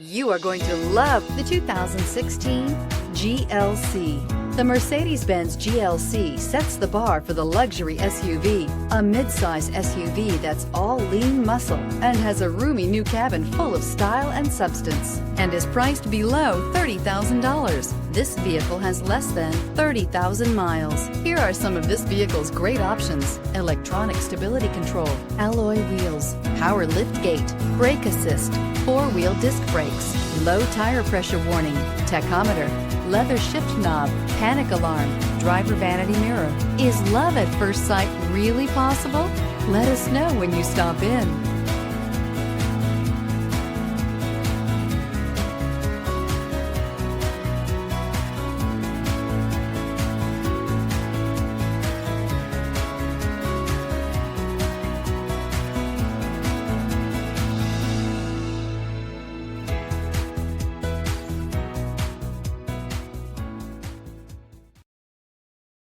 You are going to love the 2016 GLC. The Mercedes-Benz GLC sets the bar for the luxury SUV, a midsize SUV that's all lean muscle and has a roomy new cabin full of style and substance, and is priced below $30,000. This vehicle has less than 30,000 miles. Here are some of this vehicle's great options: electronic stability control, alloy wheels, power lift gate, brake assist, four-wheel disc brakes, low tire pressure warning, tachometer, leather shift knob, panic alarm, driver vanity mirror. Is love at first sight really possible? Let us know when you stop in.